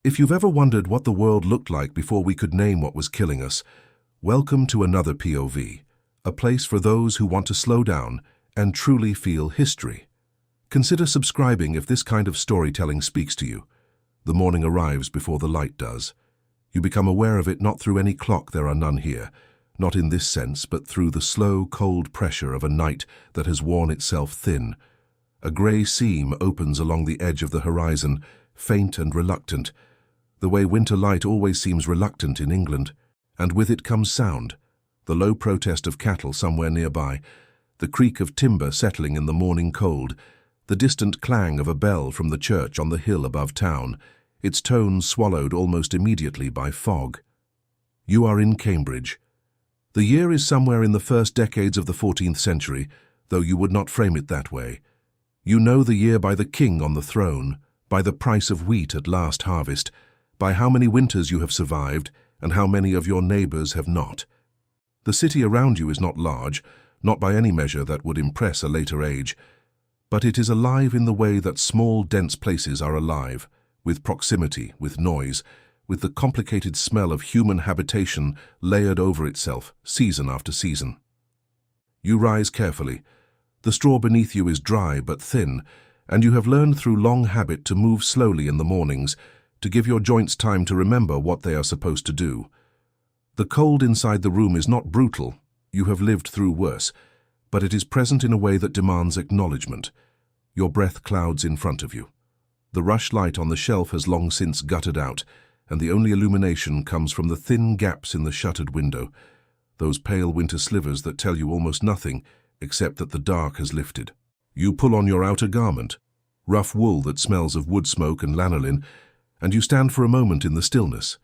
If you've ever wondered what the world looked like before we could name what was killing us, welcome to Another POV, a place for those who want to slow down and truly feel history. Consider subscribing if this kind of storytelling speaks to you. The morning arrives before the light does. You become aware of it not through any clock, there are none here, not in this sense, but through the slow, cold pressure of a night that has worn itself thin. A grey seam opens along the edge of the horizon, faint and reluctant, the way winter light always seems reluctant in England, and with it comes sound, the low protest of cattle somewhere nearby, the creak of timber settling in the morning cold, the distant clang of a bell from the church on the hill above town, its tones swallowed almost immediately by fog. You are in Cambridge. The year is somewhere in the first decades of the 14th century, though you would not frame it that way. You know the year by the king on the throne, by the price of wheat at last harvest, by how many winters you have survived and how many of your neighbours have not. The city around you is not large, not by any measure that would impress a later age, but it is alive in the way that small, dense places are alive, with proximity, with noise, with the complicated smell of human habitation layered over itself, season after season. You rise carefully. The straw beneath you is dry but thin, and you have learned through long habit to move slowly in the mornings, to give your joints time to remember what they are supposed to do. The cold inside the room is not brutal, you have lived through worse, but it is present in a way that demands acknowledgement. Your breath clouds in front of you. The rush light on the shelf has long since guttered out, and the only illumination comes from the thin gaps in the shuttered window, those pale winter slivers that tell you almost nothing except that the dark has lifted. You pull on your outer garment, rough wool that smells of wood smoke and lanolin, and you stand for a moment in the stillness.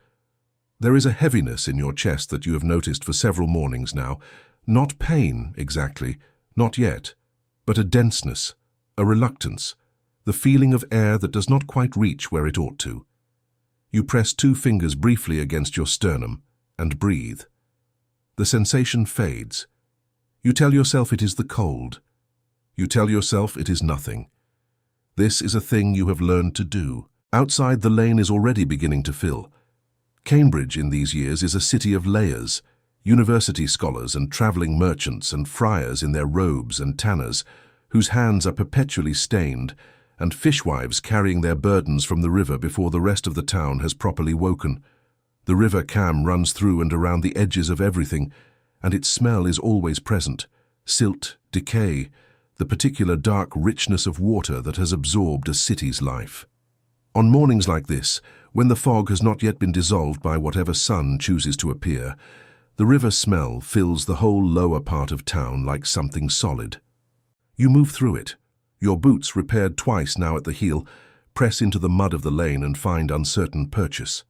There is a heaviness in your chest that you have noticed for several mornings now, not pain exactly, not yet, but a denseness, a reluctance, the feeling of air that does not quite reach where it ought to. You press two fingers briefly against your sternum and breathe. The sensation fades. You tell yourself it is the cold. You tell yourself it is nothing. This is a thing you have learned to do. Outside, the lane is already beginning to fill. Cambridge in these years is a city of layers, university scholars and travelling merchants and friars in their robes and tanners, whose hands are perpetually stained, and fishwives carrying their burdens from the river before the rest of the town has properly woken. The River Cam runs through and around the edges of everything, and its smell is always present, silt, decay, the particular dark richness of water that has absorbed a city's life. On mornings like this, when the fog has not yet been dissolved by whatever sun chooses to appear, the river smell fills the whole lower part of town like something solid. You move through it. Your boots, repaired twice now at the heel, press into the mud of the lane and find uncertain purchase.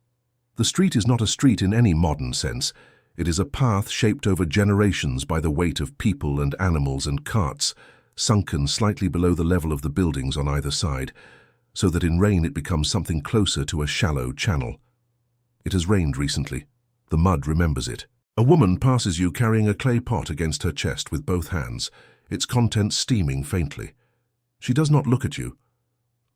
The street is not a street in any modern sense. It is a path shaped over generations by the weight of people and animals and carts, sunken slightly below the level of the buildings on either side, so that in rain it becomes something closer to a shallow channel. It has rained recently. The mud remembers it. A woman passes you carrying a clay pot against her chest with both hands, its contents steaming faintly. She does not look at you.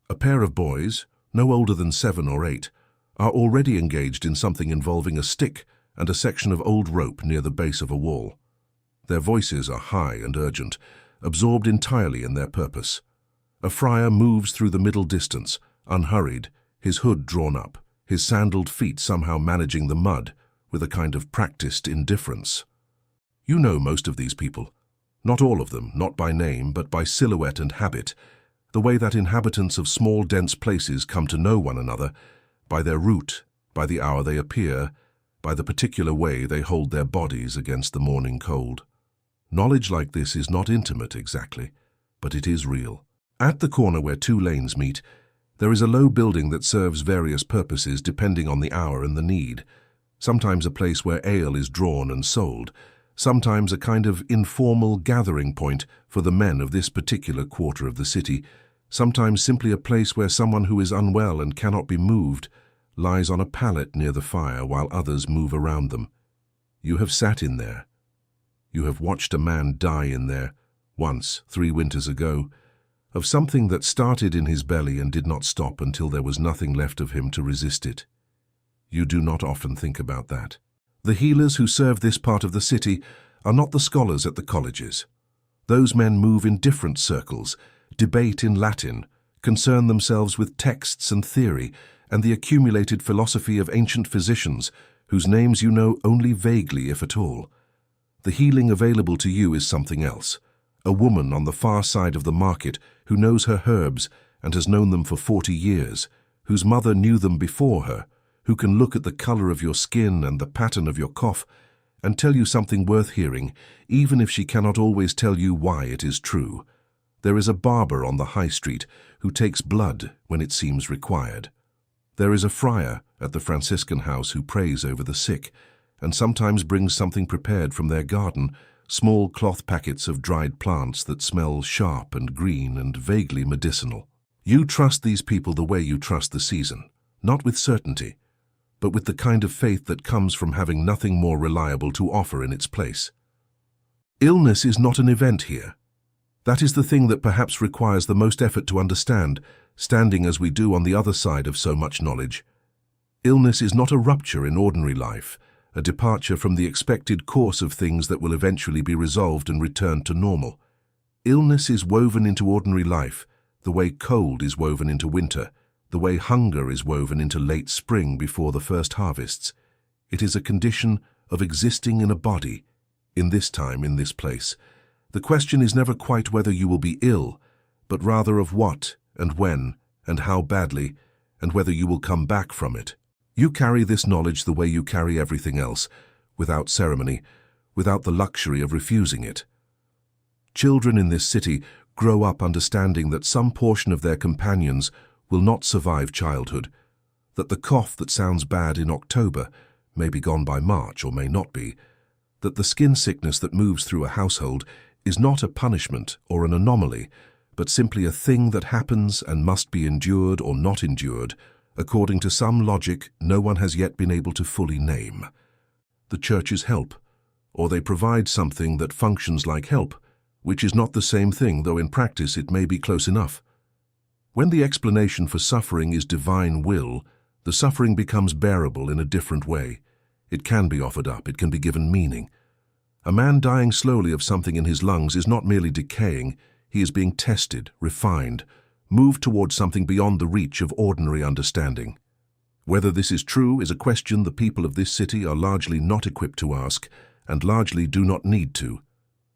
A pair of boys, no older than 7 or 8, are already engaged in something involving a stick and a section of old rope near the base of a wall. Their voices are high and urgent, absorbed entirely in their purpose. A friar moves through the middle distance, unhurried, his hood drawn up, his sandaled feet somehow managing the mud with a kind of practiced indifference. You know most of these people. Not all of them, not by name, but by silhouette and habit, the way that inhabitants of small, dense places come to know one another, by their route, by the hour they appear, by the particular way they hold their bodies against the morning cold. Knowledge like this is not intimate exactly, but it is real. At the corner where two lanes meet, there is a low building that serves various purposes depending on the hour and the need. Sometimes a place where ale is drawn and sold, sometimes a kind of informal gathering point for the men of this particular quarter of the city, sometimes simply a place where someone who is unwell and cannot be moved lies on a pallet near the fire while others move around them. You have sat in there. You have watched a man die in there, once, 3 winters ago. of something that started in his belly and did not stop until there was nothing left of him to resist it. You do not often think about that. The healers who serve this part of the city are not the scholars at the colleges. Those men move in different circles, debate in Latin, concern themselves with texts and theory, and the accumulated philosophy of ancient physicians, whose names you know only vaguely, if at all. The healing available to you is something else. A woman on the far side of the market who knows her herbs and has known them for 40 years, whose mother knew them before her, who can look at the color of your skin and the pattern of your cough and tell you something worth hearing, even if she cannot always tell you why it is true. There is a barber on the high street who takes blood when it seems required. There is a friar at the Franciscan house who prays over the sick and sometimes brings something prepared from their garden, small cloth packets of dried plants that smell sharp and green and vaguely medicinal. You trust these people the way you trust the season, not with certainty, but with the kind of faith that comes from having nothing more reliable to offer in its place. Illness is not an event here. That is the thing that perhaps requires the most effort to understand, standing as we do on the other side of so much knowledge. Illness is not a rupture in ordinary life, a departure from the expected course of things that will eventually be resolved and returned to normal. Illness is woven into ordinary life, the way cold is woven into winter, the way hunger is woven into late spring before the first harvests. It is a condition of existing in a body, in this time, in this place. The question is never quite whether you will be ill, but rather of what and when and how badly, and whether you will come back from it. You carry this knowledge the way you carry everything else, without ceremony, without the luxury of refusing it. Children in this city grow up understanding that some portion of their companions will not survive childhood, that the cough that sounds bad in October may be gone by March or may not be, that the skin sickness that moves through a household is not a punishment or an anomaly, but simply a thing that happens and must be endured or not endured, according to some logic no one has yet been able to fully name. The churches help, or they provide something that functions like help, which is not the same thing, though in practice it may be close enough. When the explanation for suffering is divine will, the suffering becomes bearable in a different way. It can be offered up, it can be given meaning. A man dying slowly of something in his lungs is not merely decaying, he is being tested, refined, moved towards something beyond the reach of ordinary understanding. Whether this is true is a question the people of this city are largely not equipped to ask, and largely do not need to.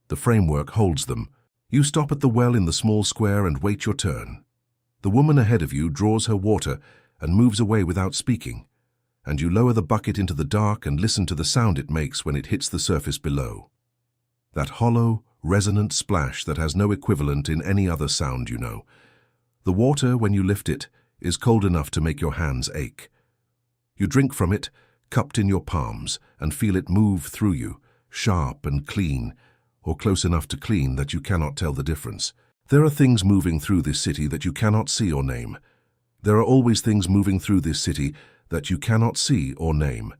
The framework holds them. You stop at the well in the small square and wait your turn. The woman ahead of you draws her water and moves away without speaking, and you lower the bucket into the dark and listen to the sound it makes when it hits the surface below. That hollow, resonant splash that has no equivalent in any other sound you know. The water, when you lift it, is cold enough to make your hands ache. You drink from it, cupped in your palms, and feel it move through you, sharp and clean, or close enough to clean that you cannot tell the difference. There are things moving through this city that you cannot see or name. There are always things moving through this city that you cannot see or name.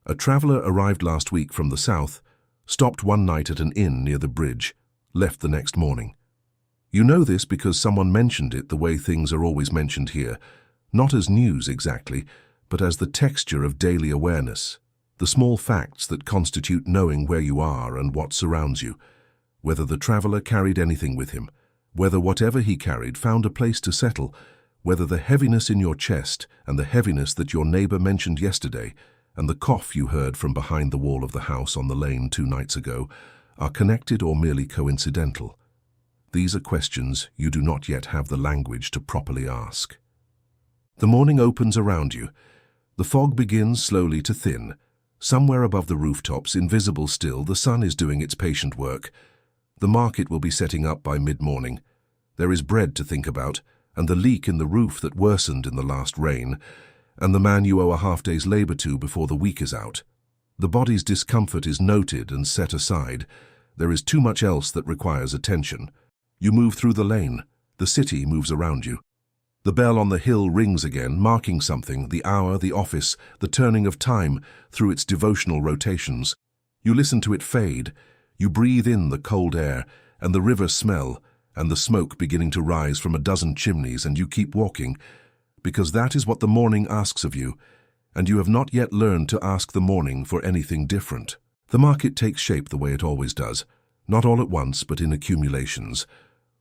A traveler arrived last week from the south, stopped one night at an inn near the bridge, left the next morning. You know this because someone mentioned it the way things are always mentioned here, not as news exactly, but as the texture of daily awareness, the small facts that constitute knowing where you are and what surrounds you, whether the traveler carried anything with him, whether whatever he carried found a place to settle, whether the heaviness in your chest and the heaviness that your neighbor mentioned yesterday and the cough you heard from behind the wall of the house on the lane 2 nights ago are connected or merely coincidental. These are questions you do not yet have the language to properly ask. The morning opens around you. The fog begins slowly to thin. Somewhere above the rooftops, invisible still, the sun is doing its patient work. The market will be setting up by mid-morning. There is bread to think about, and the leak in the roof that worsened in the last rain, and the man you owe a half-day's labor to before the week is out. The body's discomfort is noted and set aside. There is too much else that requires attention. You move through the lane. The city moves around you. The bell on the hill rings again, marking something, the hour, the office, the turning of time through its devotional rotations. You listen to it fade. You breathe in the cold air and the river smell, and the smoke beginning to rise from a dozen chimneys, and you keep walking, because that is what the morning asks of you, and you have not yet learned to ask the morning for anything different. The market takes shape the way it always does, not all at once but in accumulations,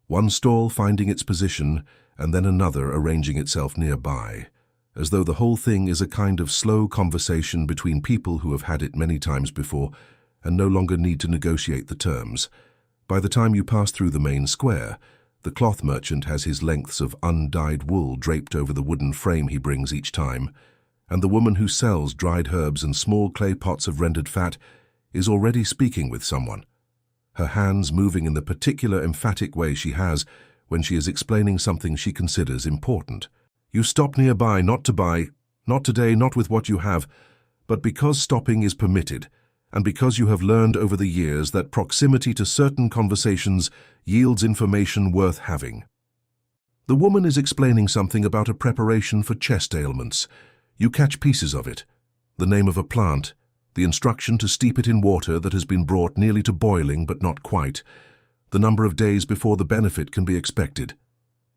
one stall finding its position and then another arranging itself nearby, as though the whole thing is a kind of slow conversation between people who have had it many times before and no longer need to negotiate the terms. By the time you pass through the main square, the cloth merchant has his lengths of undyed wool draped over the wooden frame he brings each time, and the woman who sells dried herbs and small clay pots of rendered fat is already speaking with someone, her hands moving in the particular emphatic way she has when she is explaining something she considers important. You stop nearby not to buy, not today, not with what you have, but because stopping is permitted, and because you have learned over the years that proximity to certain conversations yields information worth having. The woman is explaining something about a preparation for chest ailments. You catch pieces of it, the name of a plant, the instruction to steep it in water that has been brought nearly to boiling but not quite, the number of days before the benefit can be expected.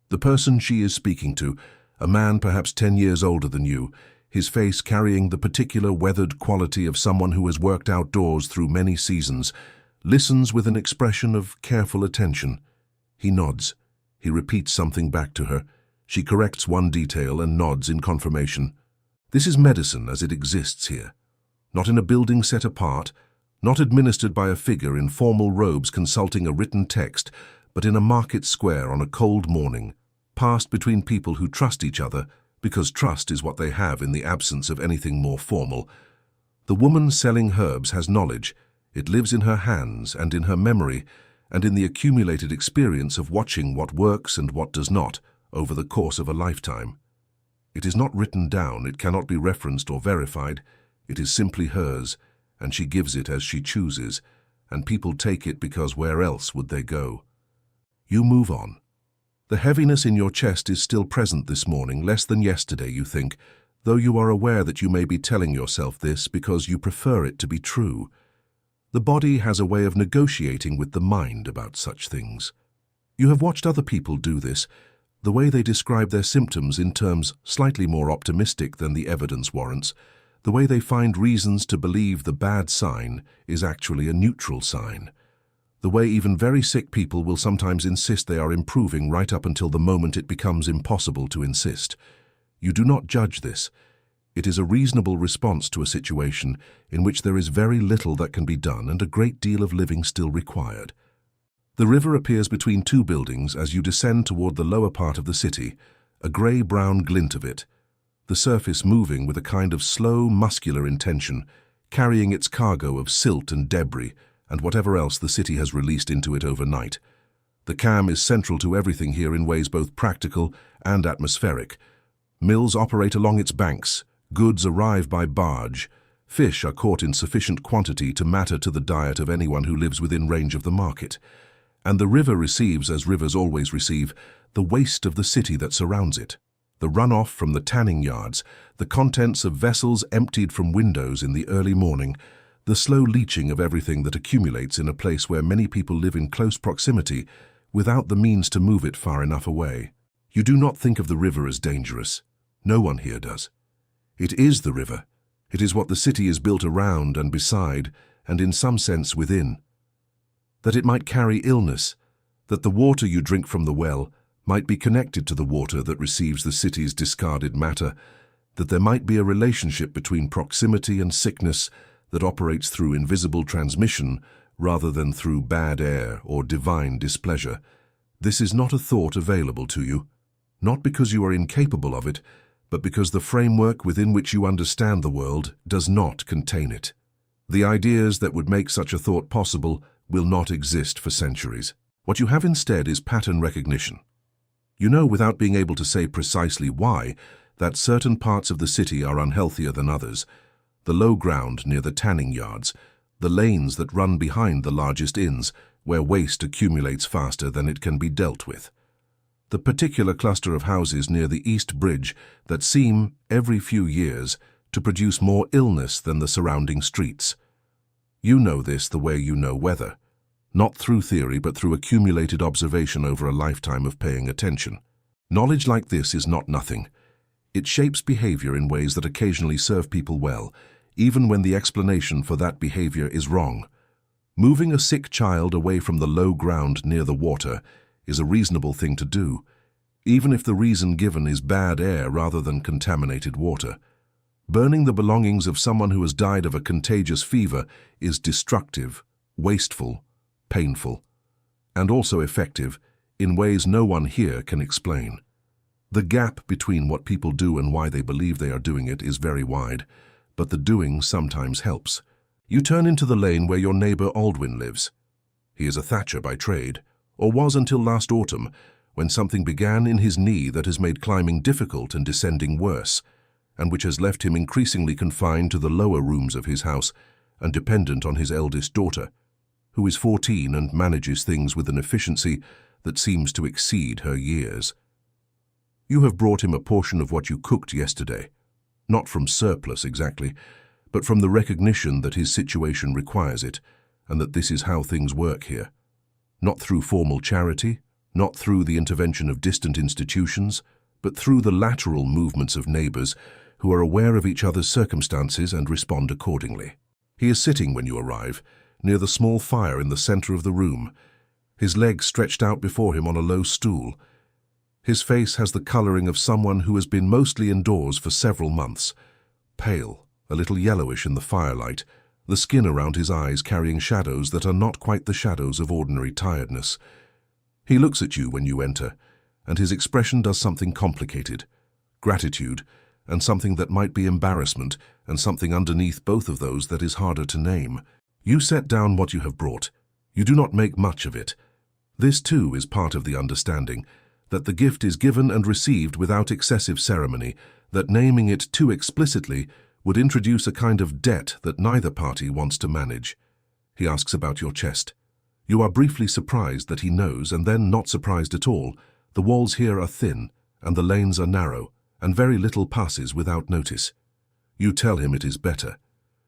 The person she is speaking to, a man perhaps 10 years older than you, his face carrying the particular weathered quality of someone who has worked outdoors through many seasons, listens with an expression of careful attention. He nods. He repeats something back to her. She corrects one detail and nods in confirmation. This is medicine as it exists here. Not in a building set apart, not administered by a figure in formal robes consulting a written text, but in a market square on a cold morning, passed between people who trust each other, because trust is what they have in the absence of anything more formal. The woman selling herbs has knowledge. It lives in her hands and in her memory, and in the accumulated experience of watching what works and what does not over the course of a lifetime. It is not written down, it cannot be referenced or verified. It is simply hers, and she gives it as she chooses, and people take it because where else would they go? You move on. The heaviness in your chest is still present this morning, less than yesterday, you think, though you are aware that you may be telling yourself this because you prefer it to be true. The body has a way of negotiating with the mind about such things. You have watched other people do this, the way they describe their symptoms in terms slightly more optimistic than the evidence warrants, the way they find reasons to believe the bad sign is actually a neutral sign, the way even very sick people will sometimes insist they are improving right up until the moment it becomes impossible to insist. You do not judge this. It is a reasonable response to a situation in which there is very little that can be done and a great deal of living still required. The river appears between two buildings as you descend toward the lower part of the city, a grey-brown glint of it, the surface moving with a kind of slow, muscular intention, carrying its cargo of silt and debris and whatever else the city has released into it overnight. The Cam is central to everything here in ways both practical and atmospheric. Mills operate along its banks, goods arrive by barge, fish are caught in sufficient quantity to matter to the diet of anyone who lives within range of the market. And the river receives, as rivers always receive, the waste of the city that surrounds it. The runoff from the tanning yards, the contents of vessels emptied from windows in the early morning, the slow leaching of everything that accumulates in a place where many people live in close proximity without the means to move it far enough away. You do not think of the river as dangerous. No one here does. It is the river. It is what the city is built around and beside, and in some sense within. That it might carry illness, that the water you drink from the well might be connected to the water that receives the city's discarded matter, that there might be a relationship between proximity and sickness that operates through invisible transmission rather than through bad air or divine displeasure. This is not a thought available to you, not because you are incapable of it, but because the framework within which you understand the world does not contain it. The ideas that would make such a thought possible will not exist for centuries. What you have instead is pattern recognition. You know without being able to say precisely why that certain parts of the city are unhealthier than others, the low ground near the tanning yards, the lanes that run behind the largest inns, where waste accumulates faster than it can be dealt with, the particular cluster of houses near the East Bridge that seem, every few years, to produce more illness than the surrounding streets. You know this the way you know weather. not through theory but through accumulated observation over a lifetime of paying attention. Knowledge like this is not nothing. It shapes behavior in ways that occasionally serve people well, even when the explanation for that behavior is wrong. Moving a sick child away from the low ground near the water is a reasonable thing to do, even if the reason given is bad air rather than contaminated water. Burning the belongings of someone who has died of a contagious fever is destructive, wasteful, painful, and also effective in ways no one here can explain. The gap between what people do and why they believe they are doing it is very wide, but the doing sometimes helps. You turn into the lane where your neighbor Aldwin lives. He is a thatcher by trade, or was until last autumn, when something began in his knee that has made climbing difficult and descending worse, and which has left him increasingly confined to the lower rooms of his house and dependent on his eldest daughter, who is 14 and manages things with an efficiency that seems to exceed her years. You have brought him a portion of what you cooked yesterday, not from surplus exactly, but from the recognition that his situation requires it, and that this is how things work here. Not through formal charity, not through the intervention of distant institutions, but through the lateral movements of neighbors who are aware of each other's circumstances and respond accordingly. He is sitting when you arrive, near the small fire in the center of the room, his legs stretched out before him on a low stool. His face has the coloring of someone who has been mostly indoors for several months, pale, a little yellowish in the firelight, the skin around his eyes carrying shadows that are not quite the shadows of ordinary tiredness. He looks at you when you enter, and his expression does something complicated, gratitude, and something that might be embarrassment, and something underneath both of those that is harder to name. You set down what you have brought. You do not make much of it. This too is part of the understanding, that the gift is given and received without excessive ceremony, that naming it too explicitly would introduce a kind of debt that neither party wants to manage. He asks about your chest. You are briefly surprised that he knows, and then not surprised at all. The walls here are thin, and the lanes are narrow, and very little passes without notice. You tell him it is better.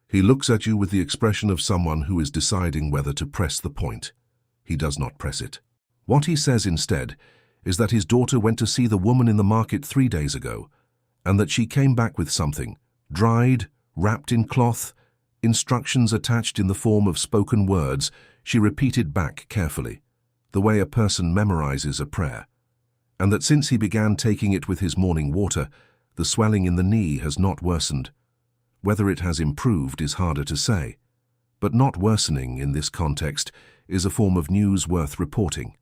He looks at you with the expression of someone who is deciding whether to press the point. He does not press it. What he says instead is that his daughter went to see the woman in the market 3 days ago, and that she came back with something, dried, wrapped in cloth, instructions attached in the form of spoken words she repeated back carefully, the way a person memorizes a prayer, and that since he began taking it with his morning water, the swelling in the knee has not worsened. Whether it has improved is harder to say, but not worsening in this context is a form of news worth reporting.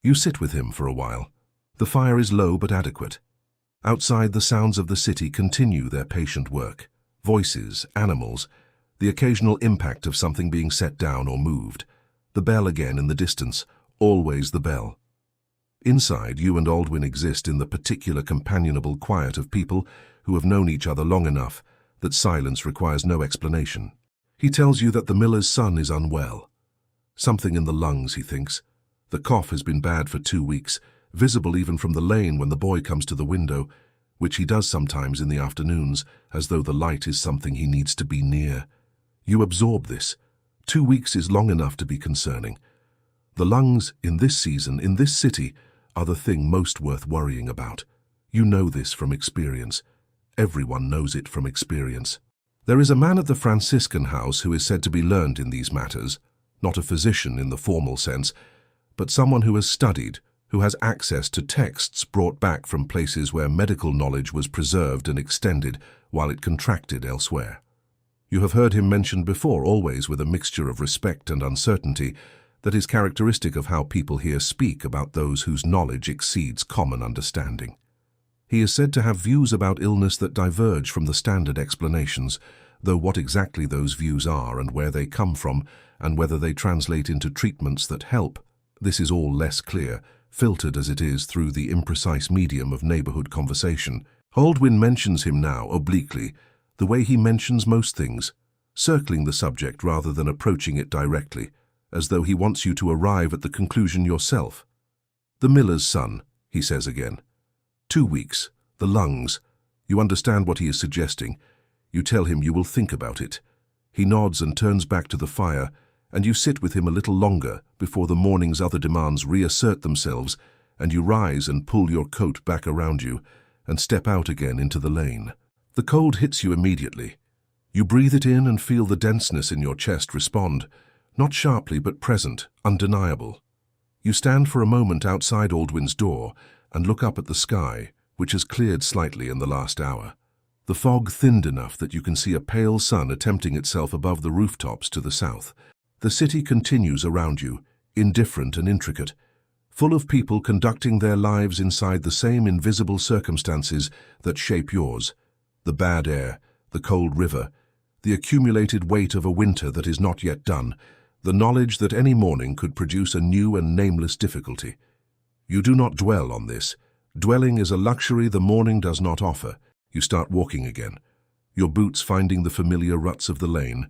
You sit with him for a while. The fire is low but adequate. Outside, the sounds of the city continue their patient work. Voices, animals, the occasional impact of something being set down or moved. The bell again in the distance, always the bell. Inside, you and Aldwin exist in the particular companionable quiet of people who have known each other long enough that silence requires no explanation. He tells you that the miller's son is unwell. Something in the lungs, he thinks. The cough has been bad for 2 weeks, visible even from the lane when the boy comes to the window, which he does sometimes in the afternoons, as though the light is something he needs to be near. You absorb this. 2 weeks is long enough to be concerning. The lungs, in this season, in this city, are the thing most worth worrying about. You know this from experience. Everyone knows it from experience. There is a man at the Franciscan house who is said to be learned in these matters, not a physician in the formal sense, but someone who has studied, who has access to texts brought back from places where medical knowledge was preserved and extended while it contracted elsewhere. You have heard him mentioned before, always with a mixture of respect and uncertainty that is characteristic of how people here speak about those whose knowledge exceeds common understanding. He is said to have views about illness that diverge from the standard explanations, though what exactly those views are and where they come from and whether they translate into treatments that help, this is all less clear, filtered as it is through the imprecise medium of neighborhood conversation. Aldwin mentions him now, obliquely, the way he mentions most things, circling the subject rather than approaching it directly, as though he wants you to arrive at the conclusion yourself. The miller's son, he says again. 2 weeks, the lungs. You understand what he is suggesting. You tell him you will think about it. He nods and turns back to the fire, and you sit with him a little longer before the morning's other demands reassert themselves, and you rise and pull your coat back around you and step out again into the lane. The cold hits you immediately. You breathe it in and feel the denseness in your chest respond, not sharply but present, undeniable. You stand for a moment outside Aldwyn's door and look up at the sky, which has cleared slightly in the last hour. The fog thinned enough that you can see a pale sun attempting itself above the rooftops to the south. The city continues around you, indifferent and intricate, full of people conducting their lives inside the same invisible circumstances that shape yours. The bad air, the cold river, the accumulated weight of a winter that is not yet done, the knowledge that any morning could produce a new and nameless difficulty. You do not dwell on this. Dwelling is a luxury the morning does not offer. You start walking again, your boots finding the familiar ruts of the lane,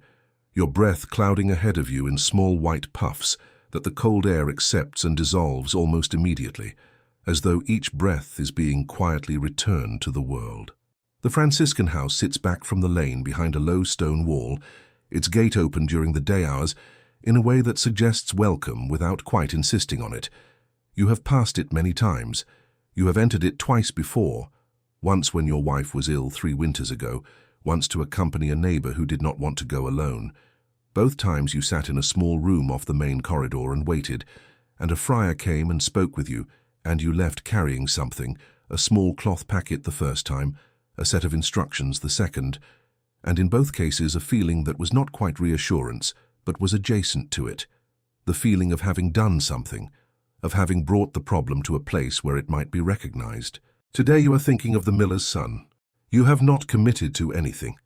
your breath clouding ahead of you in small white puffs that the cold air accepts and dissolves almost immediately, as though each breath is being quietly returned to the world. The Franciscan house sits back from the lane behind a low stone wall, its gate open during the day hours, in a way that suggests welcome without quite insisting on it. You have passed it many times. You have entered it twice before, once when your wife was ill 3 winters ago, once to accompany a neighbor who did not want to go alone. Both times you sat in a small room off the main corridor and waited, and a friar came and spoke with you, and you left carrying something, a small cloth packet the first time, a set of instructions the second, and in both cases a feeling that was not quite reassurance, but was adjacent to it, the feeling of having done something, of having brought the problem to a place where it might be recognized. Today you are thinking of the miller's son. You have not committed to anything.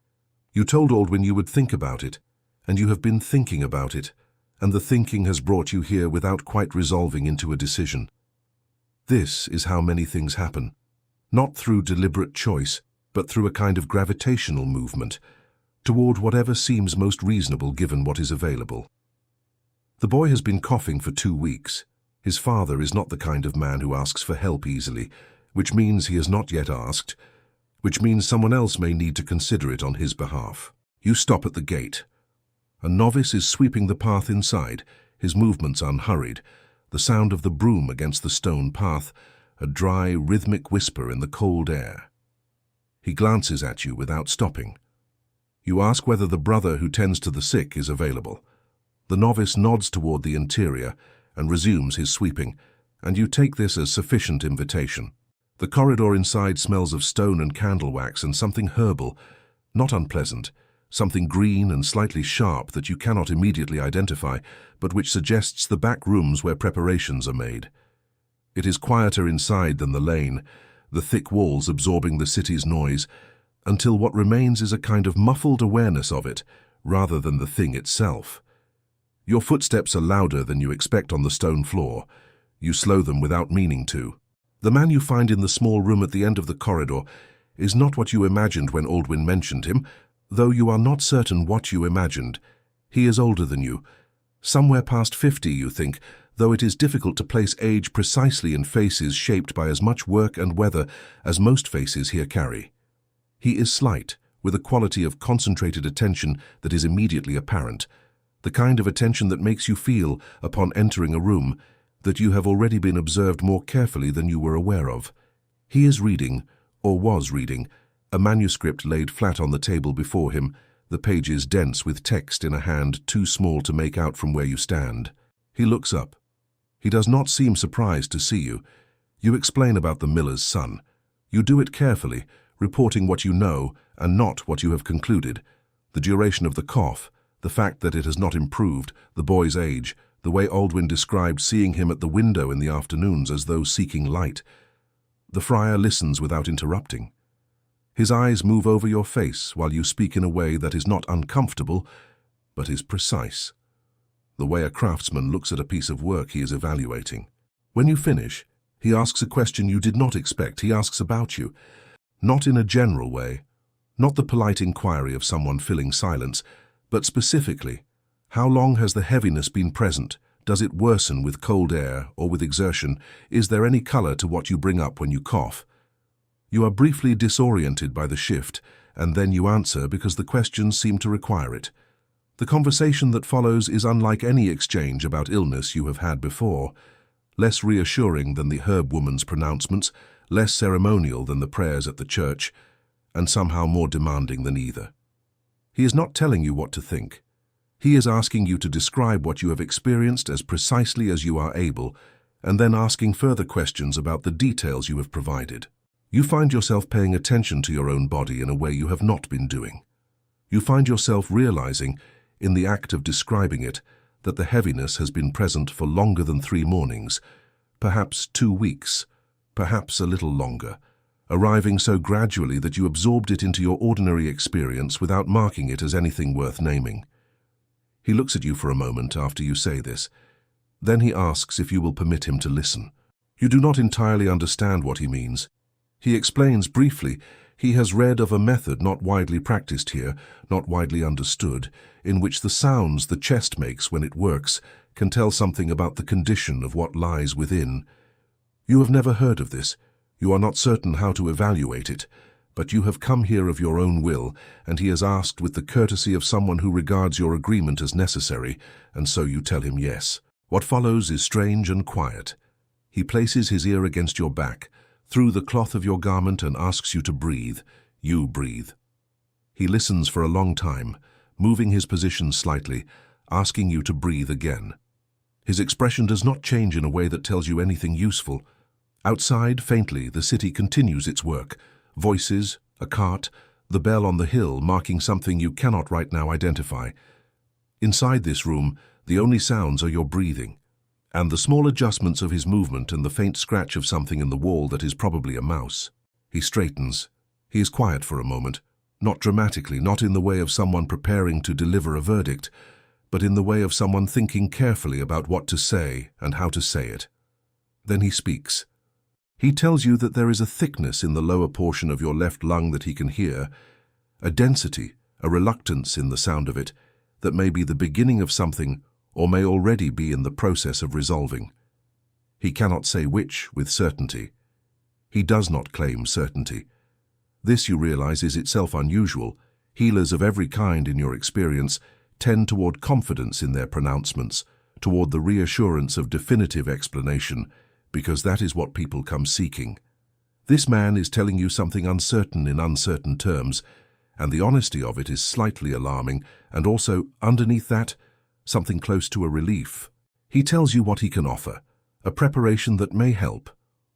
You told Aldwyn you would think about it, and you have been thinking about it, and the thinking has brought you here without quite resolving into a decision. This is how many things happen, not through deliberate choice, but through a kind of gravitational movement, toward whatever seems most reasonable given what is available. The boy has been coughing for 2 weeks. His father is not the kind of man who asks for help easily, which means he has not yet asked, which means someone else may need to consider it on his behalf. You stop at the gate. A novice is sweeping the path inside, his movements unhurried, the sound of the broom against the stone path, a dry, rhythmic whisper in the cold air. He glances at you without stopping. You ask whether the brother who tends to the sick is available. The novice nods toward the interior and resumes his sweeping, and you take this as sufficient invitation. The corridor inside smells of stone and candle wax and something herbal, not unpleasant, something green and slightly sharp that you cannot immediately identify, but which suggests the back rooms where preparations are made. It is quieter inside than the lane, the thick walls absorbing the city's noise, until what remains is a kind of muffled awareness of it, rather than the thing itself. Your footsteps are louder than you expect on the stone floor. You slow them without meaning to. The man you find in the small room at the end of the corridor is not what you imagined when Aldwyn mentioned him, though you are not certain what you imagined. He is older than you, somewhere past 50, you think, though it is difficult to place age precisely in faces shaped by as much work and weather as most faces here carry. He is slight, with a quality of concentrated attention that is immediately apparent, the kind of attention that makes you feel, upon entering a room, that you have already been observed more carefully than you were aware of. He is reading, or was reading, a manuscript laid flat on the table before him, the pages dense with text in a hand too small to make out from where you stand. He looks up. He does not seem surprised to see you. You explain about the miller's son. You do it carefully, reporting what you know and not what you have concluded. The duration of the cough, the fact that it has not improved, the boy's age, the way Aldwyn described seeing him at the window in the afternoons as though seeking light. The friar listens without interrupting. His eyes move over your face while you speak in a way that is not uncomfortable, but is precise. The way a craftsman looks at a piece of work he is evaluating. When you finish, he asks a question you did not expect. He asks about you, not in a general way, not the polite inquiry of someone filling silence, but specifically, how long has the heaviness been present? Does it worsen with cold air or with exertion? Is there any color to what you bring up when you cough? You are briefly disoriented by the shift, and then you answer because the questions seem to require it. The conversation that follows is unlike any exchange about illness you have had before, less reassuring than the herb woman's pronouncements, less ceremonial than the prayers at the church, and somehow more demanding than either. He is not telling you what to think. He is asking you to describe what you have experienced as precisely as you are able, and then asking further questions about the details you have provided. You find yourself paying attention to your own body in a way you have not been doing. You find yourself realizing, in the act of describing it, that the heaviness has been present for longer than 3 mornings, perhaps 2 weeks, perhaps a little longer, arriving so gradually that you absorbed it into your ordinary experience without marking it as anything worth naming. He looks at you for a moment after you say this. Then he asks if you will permit him to listen. You do not entirely understand what he means. He explains briefly he has read of a method not widely practiced here, not widely understood, in which the sounds the chest makes when it works can tell something about the condition of what lies within. You have never heard of this. You are not certain how to evaluate it, but you have come here of your own will, and he has asked with the courtesy of someone who regards your agreement as necessary, and so you tell him yes. What follows is strange and quiet. He places his ear against your back, through the cloth of your garment, and asks you to breathe. You breathe. He listens for a long time, moving his position slightly, asking you to breathe again. His expression does not change in a way that tells you anything useful. Outside, faintly, the city continues its work. Voices, a cart, the bell on the hill marking something you cannot right now identify. Inside this room, the only sounds are your breathing, and the small adjustments of his movement and the faint scratch of something in the wall that is probably a mouse. He straightens. He is quiet for a moment, not dramatically, not in the way of someone preparing to deliver a verdict, but in the way of someone thinking carefully about what to say and how to say it. Then he speaks. He tells you that there is a thickness in the lower portion of your left lung that he can hear, a density, a reluctance in the sound of it, that may be the beginning of something or may already be in the process of resolving. He cannot say which with certainty. He does not claim certainty. This, you realize, is itself unusual. Healers of every kind in your experience tend toward confidence in their pronouncements, toward the reassurance of definitive explanation, because that is what people come seeking. This man is telling you something uncertain in uncertain terms, and the honesty of it is slightly alarming, and also, underneath that, something close to a relief. He tells you what he can offer, a preparation that may help,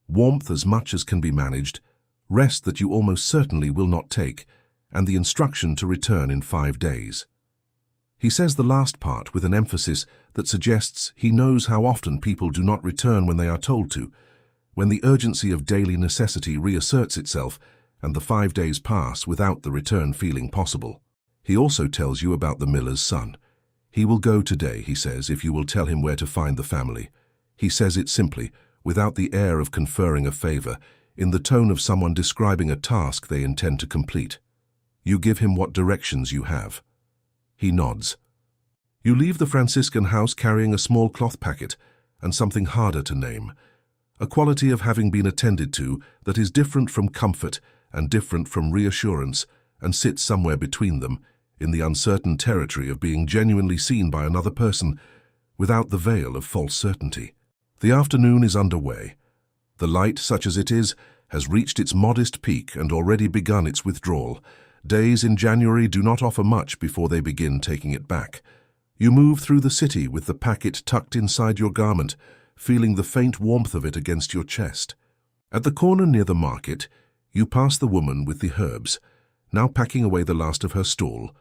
warmth as much as can be managed, rest that you almost certainly will not take, and the instruction to return in 5 days. He says the last part with an emphasis that suggests he knows how often people do not return when they are told to, when the urgency of daily necessity reasserts itself and the 5 days pass without the return feeling possible. He also tells you about the miller's son. He will go today, he says, if you will tell him where to find the family. He says it simply, without the air of conferring a favor, in the tone of someone describing a task they intend to complete. You give him what directions you have. He nods. You leave the Franciscan house carrying a small cloth packet and something harder to name, a quality of having been attended to that is different from comfort and different from reassurance and sits somewhere between them, in the uncertain territory of being genuinely seen by another person without the veil of false certainty. The afternoon is underway. The light, such as it is, has reached its modest peak and already begun its withdrawal. Days in January do not offer much before they begin taking it back. You move through the city with the packet tucked inside your garment, feeling the faint warmth of it against your chest. At the corner near the market, you pass the woman with the herbs, now packing away the last of her stall,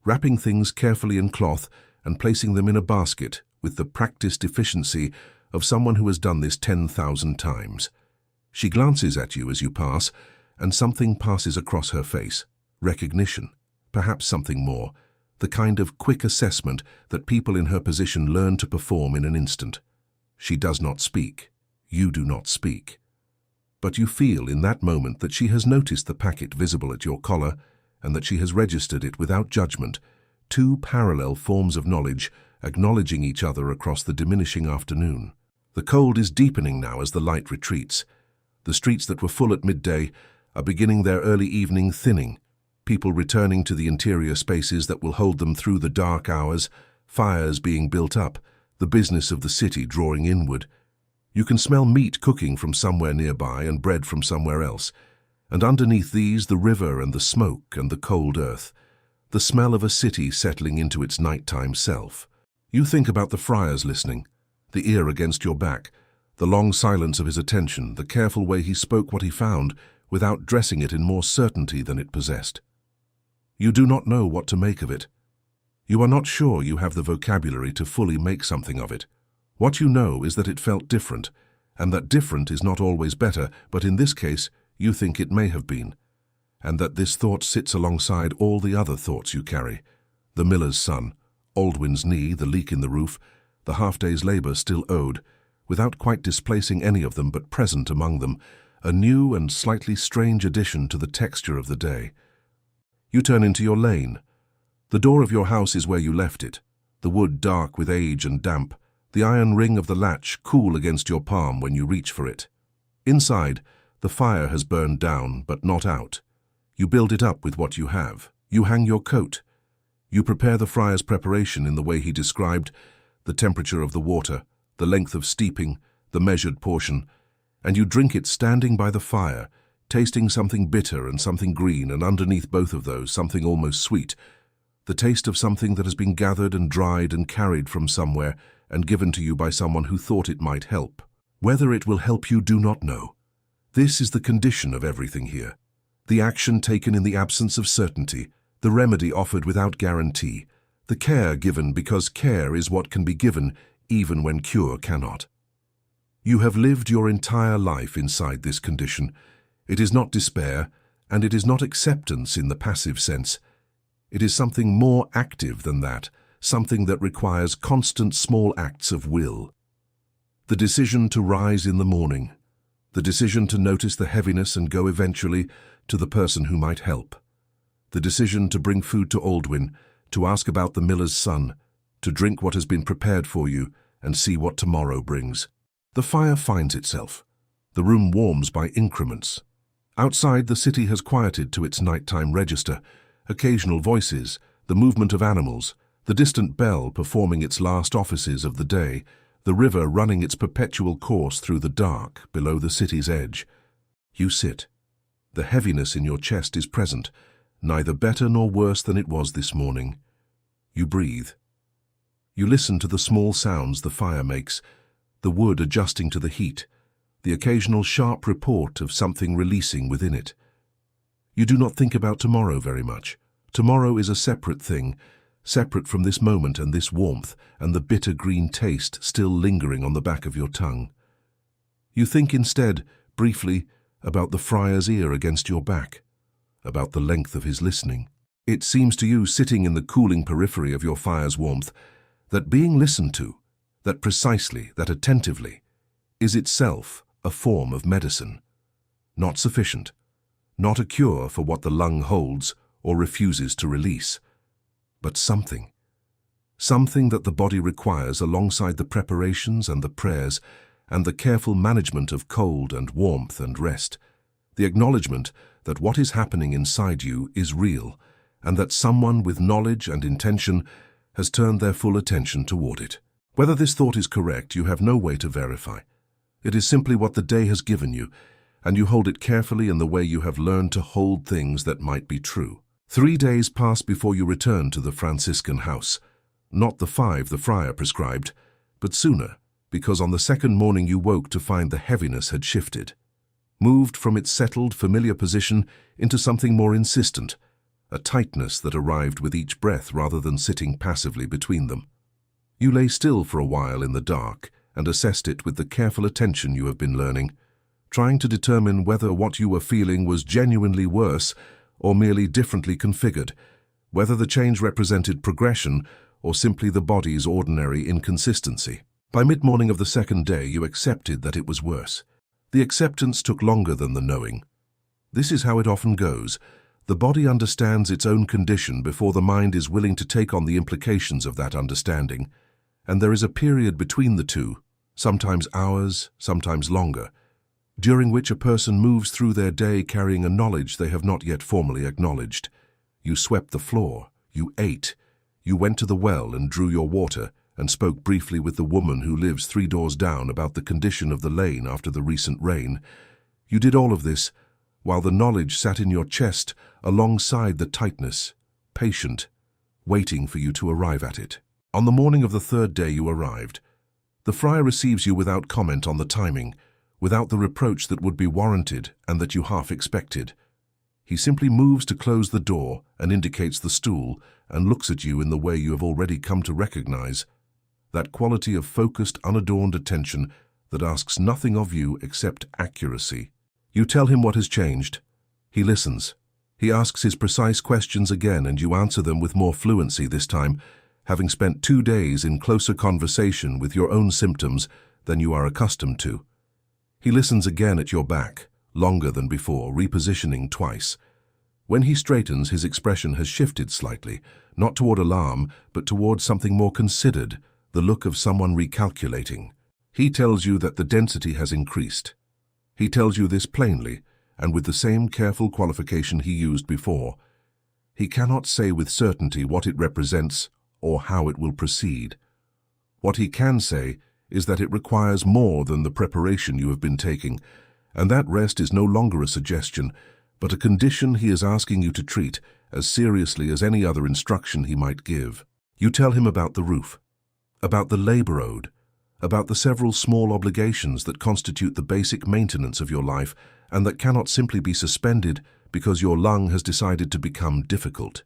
wrapping things carefully in cloth and placing them in a basket with the practiced efficiency of someone who has done this 10,000 times. She glances at you as you pass, and something passes across her face. Recognition, perhaps something more, the kind of quick assessment that people in her position learn to perform in an instant. She does not speak. You do not speak. But you feel in that moment that she has noticed the packet visible at your collar and that she has registered it without judgment, 2 parallel forms of knowledge acknowledging each other across the diminishing afternoon. The cold is deepening now as the light retreats. The streets that were full at midday are beginning their early evening thinning. people returning to the interior spaces that will hold them through the dark hours, fires being built up, the business of the city drawing inward. You can smell meat cooking from somewhere nearby and bread from somewhere else, and underneath these the river and the smoke and the cold earth, the smell of a city settling into its nighttime self. You think about the friars listening, the ear against your back, the long silence of his attention, the careful way he spoke what he found without dressing it in more certainty than it possessed. You do not know what to make of it. You are not sure you have the vocabulary to fully make something of it. What you know is that it felt different, and that different is not always better, but in this case you think it may have been, and that this thought sits alongside all the other thoughts you carry. The miller's son, Aldwyn's knee, the leak in the roof, the half-day's labour still owed, without quite displacing any of them but present among them, a new and slightly strange addition to the texture of the day. You turn into your lane. The door of your house is where you left it, the wood dark with age and damp, the iron ring of the latch cool against your palm when you reach for it. Inside, the fire has burned down, but not out. You build it up with what you have. You hang your coat. You prepare the friar's preparation in the way he described, the temperature of the water, the length of steeping, the measured portion, and you drink it standing by the fire, tasting something bitter and something green, and underneath both of those something almost sweet, the taste of something that has been gathered and dried and carried from somewhere and given to you by someone who thought it might help. Whether it will help you do not know. This is the condition of everything here. The action taken in the absence of certainty, the remedy offered without guarantee, the care given because care is what can be given even when cure cannot. You have lived your entire life inside this condition. It is not despair, and it is not acceptance in the passive sense. It is something more active than that, something that requires constant small acts of will. The decision to rise in the morning, the decision to notice the heaviness and go eventually to the person who might help, the decision to bring food to Aldwyn, to ask about the miller's son, to drink what has been prepared for you and see what tomorrow brings. The fire finds itself. The room warms by increments. Outside, the city has quieted to its nighttime register, occasional voices, the movement of animals, the distant bell performing its last offices of the day, the river running its perpetual course through the dark below the city's edge. You sit. The heaviness in your chest is present, neither better nor worse than it was this morning. You breathe. You listen to the small sounds the fire makes, the wood adjusting to the heat, the occasional sharp report of something releasing within it. You do not think about tomorrow very much. Tomorrow is a separate thing, separate from this moment and this warmth and the bitter green taste still lingering on the back of your tongue. You think instead, briefly, about the friar's ear against your back, about the length of his listening. It seems to you, sitting in the cooling periphery of your fire's warmth, that being listened to, that precisely, that attentively, is itself a form of medicine. Not sufficient, not a cure for what the lung holds or refuses to release, but something. Something that the body requires alongside the preparations and the prayers and the careful management of cold and warmth and rest, the acknowledgement that what is happening inside you is real and that someone with knowledge and intention has turned their full attention toward it. Whether this thought is correct, you have no way to verify. It is simply what the day has given you, and you hold it carefully in the way you have learned to hold things that might be true. 3 days pass before you return to the Franciscan house. Not the 5 the friar prescribed, but sooner, because on the second morning you woke to find the heaviness had shifted, moved from its settled, familiar position into something more insistent, a tightness that arrived with each breath rather than sitting passively between them. You lay still for a while in the dark and assessed it with the careful attention you have been learning, trying to determine whether what you were feeling was genuinely worse or merely differently configured, whether the change represented progression or simply the body's ordinary inconsistency. By mid-morning of the second day, you accepted that it was worse. The acceptance took longer than the knowing. This is how it often goes. The body understands its own condition before the mind is willing to take on the implications of that understanding, and there is a period between the two, sometimes hours, sometimes longer, during which a person moves through their day carrying a knowledge they have not yet formally acknowledged. You swept the floor, you ate, you went to the well and drew your water, and spoke briefly with the woman who lives 3 doors down about the condition of the lane after the recent rain. You did all of this while the knowledge sat in your chest alongside the tightness, patient, waiting for you to arrive at it. On the morning of the 3rd day you arrived. The friar receives you without comment on the timing, without the reproach that would be warranted and that you half expected. He simply moves to close the door and indicates the stool and looks at you in the way you have already come to recognize, that quality of focused, unadorned attention that asks nothing of you except accuracy. You tell him what has changed. He listens. He asks his precise questions again, and you answer them with more fluency this time, having spent 2 days in closer conversation with your own symptoms than you are accustomed to. He listens again at your back, longer than before, repositioning twice. When he straightens, his expression has shifted slightly, not toward alarm, but toward something more considered, the look of someone recalculating. He tells you that the density has increased. He tells you this plainly, and with the same careful qualification he used before. He cannot say with certainty what it represents or how it will proceed. What he can say is that it requires more than the preparation you have been taking, and that rest is no longer a suggestion, but a condition he is asking you to treat as seriously as any other instruction he might give. You tell him about the roof, about the labor owed, about the several small obligations that constitute the basic maintenance of your life and that cannot simply be suspended because your lung has decided to become difficult.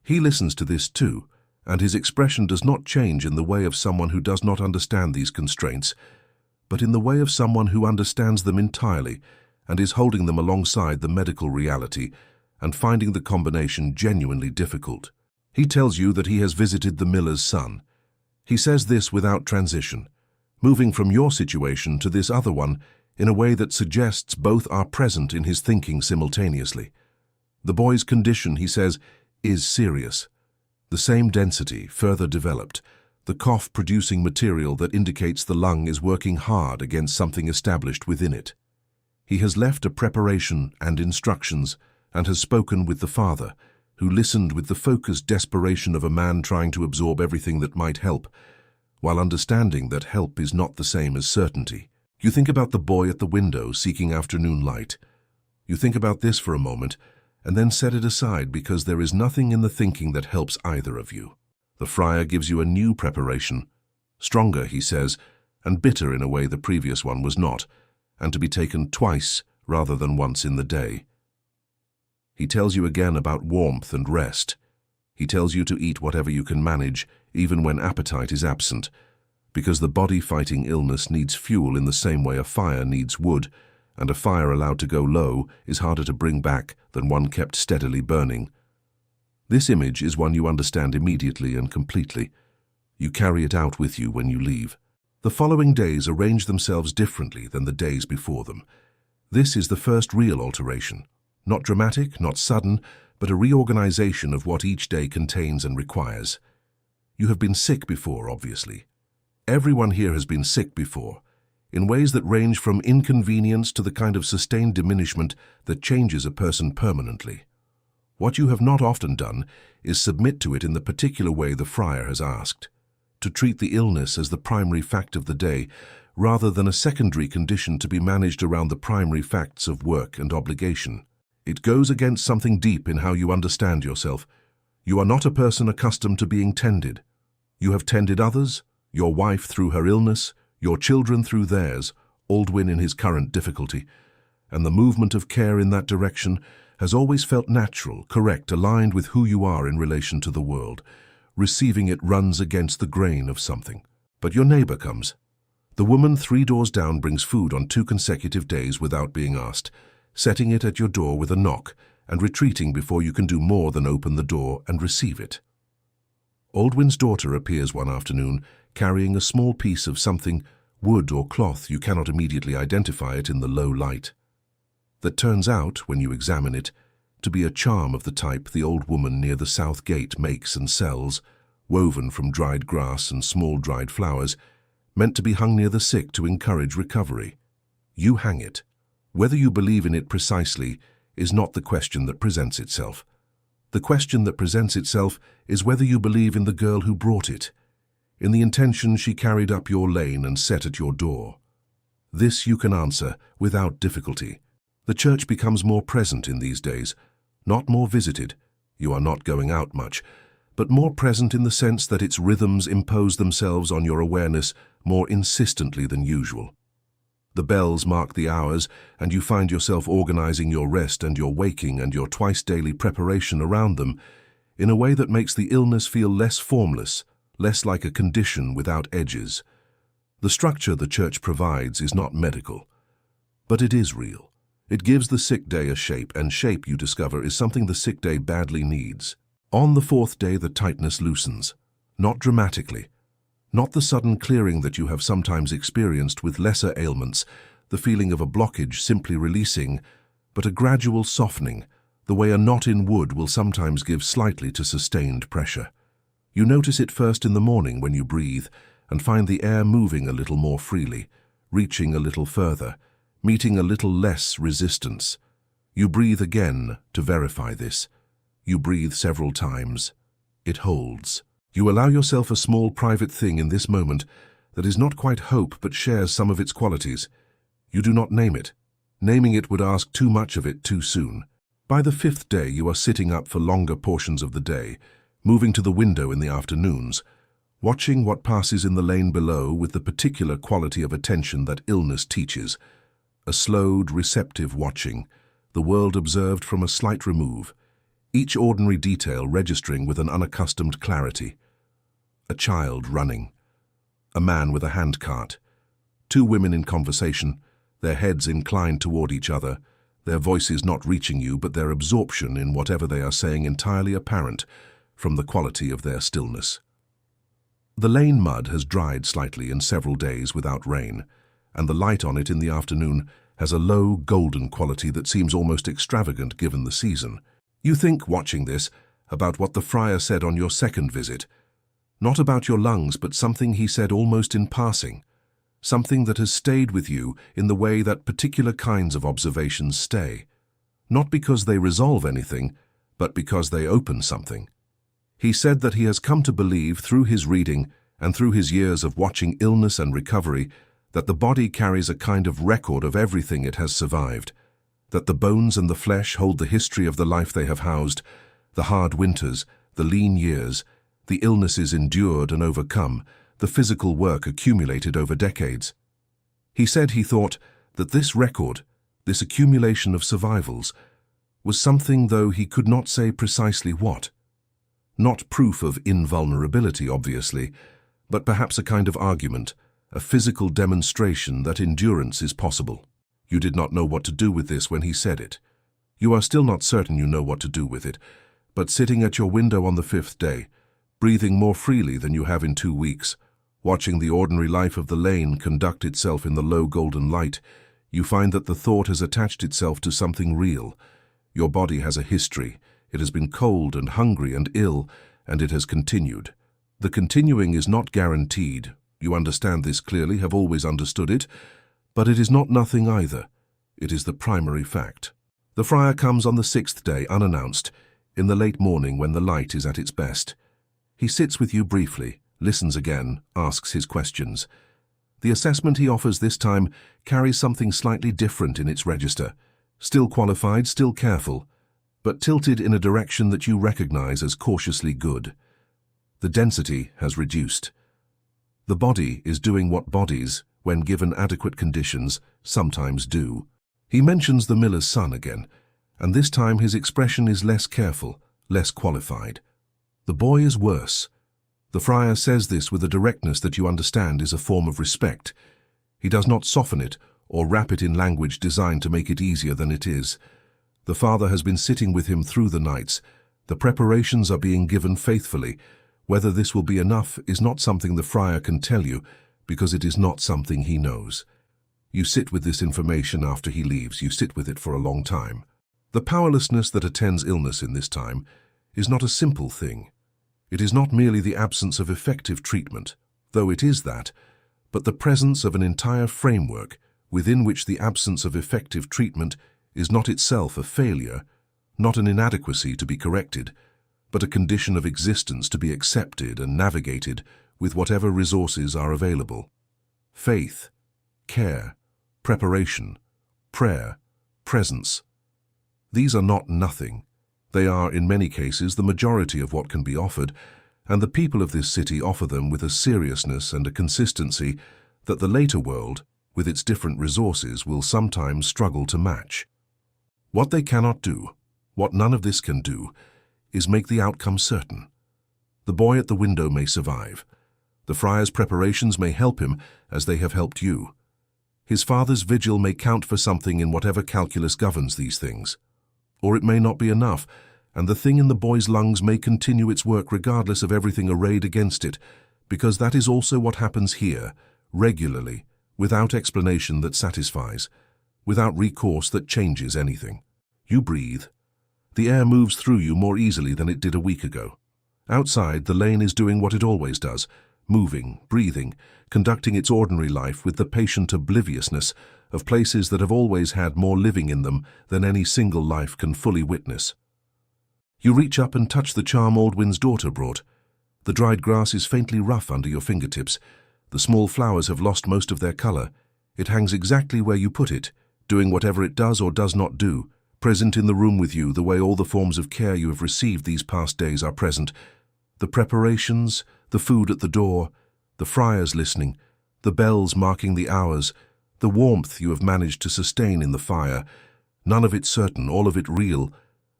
He listens to this too, and his expression does not change in the way of someone who does not understand these constraints, but in the way of someone who understands them entirely and is holding them alongside the medical reality and finding the combination genuinely difficult. He tells you that he has visited the miller's son. He says this without transition, moving from your situation to this other one in a way that suggests both are present in his thinking simultaneously. The boy's condition, he says, is serious. The same density, further developed, the cough-producing material that indicates the lung is working hard against something established within it. He has left a preparation and instructions and has spoken with the father, who listened with the focused desperation of a man trying to absorb everything that might help, while understanding that help is not the same as certainty. You think about the boy at the window seeking afternoon light. You think about this for a moment, and then set it aside because there is nothing in the thinking that helps either of you. The friar gives you a new preparation, stronger, he says, and bitter in a way the previous one was not, and to be taken twice rather than once in the day. He tells you again about warmth and rest. He tells you to eat whatever you can manage, even when appetite is absent, because the body fighting illness needs fuel in the same way a fire needs wood, and a fire allowed to go low is harder to bring back than one kept steadily burning. This image is one you understand immediately and completely. You carry it out with you when you leave. The following days arrange themselves differently than the days before them. This is the first real alteration. Not dramatic, not sudden, but a reorganization of what each day contains and requires. You have been sick before, obviously. Everyone here has been sick before, in ways that range from inconvenience to the kind of sustained diminishment that changes a person permanently. What you have not often done is submit to it in the particular way the friar has asked, to treat the illness as the primary fact of the day, rather than a secondary condition to be managed around the primary facts of work and obligation. It goes against something deep in how you understand yourself. You are not a person accustomed to being tended. You have tended others, your wife through her illness, your children through theirs, Aldwin in his current difficulty, and the movement of care in that direction has always felt natural, correct, aligned with who you are in relation to the world. Receiving it runs against the grain of something. But your neighbor comes. The woman 3 doors down brings food on 2 consecutive days without being asked, setting it at your door with a knock and retreating before you can do more than open the door and receive it. Aldwin's daughter appears one afternoon carrying a small piece of something, wood or cloth, you cannot immediately identify it in the low light, that turns out, when you examine it, to be a charm of the type the old woman near the south gate makes and sells, woven from dried grass and small dried flowers, meant to be hung near the sick to encourage recovery. You hang it. Whether you believe in it precisely is not the question that presents itself. The question that presents itself is whether you believe in the girl who brought it, in the intention she carried up your lane and set at your door. This you can answer without difficulty. The church becomes more present in these days, not more visited. You are not going out much, but more present in the sense that its rhythms impose themselves on your awareness more insistently than usual. The bells mark the hours, and you find yourself organizing your rest and your waking and your twice-daily preparation around them in a way that makes the illness feel less formless, less like a condition without edges. The structure the church provides is not medical, but it is real. It gives the sick day a shape, and shape, you discover, is something the sick day badly needs. On the fourth day, the tightness loosens, not dramatically, not the sudden clearing that you have sometimes experienced with lesser ailments, the feeling of a blockage simply releasing, but a gradual softening, the way a knot in wood will sometimes give slightly to sustained pressure. You notice it first in the morning when you breathe and find the air moving a little more freely, reaching a little further, meeting a little less resistance. You breathe again to verify this. You breathe several times. It holds. You allow yourself a small private thing in this moment that is not quite hope but shares some of its qualities. You do not name it. Naming it would ask too much of it too soon. By the fifth day, you are sitting up for longer portions of the day, moving to the window in the afternoons, watching what passes in the lane below with the particular quality of attention that illness teaches. A slowed, receptive watching, the world observed from a slight remove, each ordinary detail registering with an unaccustomed clarity. A child running, a man with a handcart, two women in conversation, their heads inclined toward each other, their voices not reaching you but their absorption in whatever they are saying entirely apparent from the quality of their stillness. The lane mud has dried slightly in several days without rain, and the light on it in the afternoon has a low, golden quality that seems almost extravagant given the season. You think, watching this, about what the friar said on your second visit, not about your lungs, but something he said almost in passing, something that has stayed with you in the way that particular kinds of observations stay, not because they resolve anything, but because they open something. He said that he has come to believe through his reading and through his years of watching illness and recovery that the body carries a kind of record of everything it has survived, that the bones and the flesh hold the history of the life they have housed, the hard winters, the lean years, the illnesses endured and overcome, the physical work accumulated over decades. He said he thought that this record, this accumulation of survivals, was something, though he could not say precisely what. Not proof of invulnerability, obviously, but perhaps a kind of argument, a physical demonstration that endurance is possible. You did not know what to do with this when he said it. You are still not certain you know what to do with it, but sitting at your window on the fifth day, breathing more freely than you have in 2 weeks, watching the ordinary life of the lane conduct itself in the low golden light, you find that the thought has attached itself to something real. Your body has a history. It has been cold and hungry and ill, and it has continued. The continuing is not guaranteed. You understand this clearly, have always understood it, but it is not nothing either. It is the primary fact. The friar comes on the 6th day, unannounced, in the late morning when the light is at its best. He sits with you briefly, listens again, asks his questions. The assessment he offers this time carries something slightly different in its register, still qualified, still careful, but tilted in a direction that you recognize as cautiously good. The density has reduced. The body is doing what bodies, when given adequate conditions, sometimes do. He mentions the miller's son again, and this time his expression is less careful, less qualified. The boy is worse. The friar says this with a directness that you understand is a form of respect. He does not soften it or wrap it in language designed to make it easier than it is. The father has been sitting with him through the nights. The preparations are being given faithfully. Whether this will be enough is not something the friar can tell you, because it is not something he knows. You sit with this information after he leaves. You sit with it for a long time. The powerlessness that attends illness in this time is not a simple thing. It is not merely the absence of effective treatment, though it is that, but the presence of an entire framework within which the absence of effective treatment is not itself a failure, not an inadequacy to be corrected, but a condition of existence to be accepted and navigated with whatever resources are available. Faith, care, preparation, prayer, presence. These are not nothing. They are, in many cases, the majority of what can be offered, and the people of this city offer them with a seriousness and a consistency that the later world, with its different resources, will sometimes struggle to match. What they cannot do, what none of this can do, is make the outcome certain. The boy at the window may survive. The friar's preparations may help him as they have helped you. His father's vigil may count for something in whatever calculus governs these things. Or it may not be enough, and the thing in the boy's lungs may continue its work regardless of everything arrayed against it, because that is also what happens here, regularly, without explanation that satisfies, without recourse that changes anything. You breathe. The air moves through you more easily than it did a week ago. Outside, the lane is doing what it always does, moving, breathing, conducting its ordinary life with the patient obliviousness of places that have always had more living in them than any single life can fully witness. You reach up and touch the charm Aldwyn's daughter brought. The dried grass is faintly rough under your fingertips. The small flowers have lost most of their color. It hangs exactly where you put it, doing whatever it does or does not do, present in the room with you the way all the forms of care you have received these past days are present. The preparations, the food at the door, the friars listening, the bells marking the hours, the warmth you have managed to sustain in the fire, none of it certain, all of it real.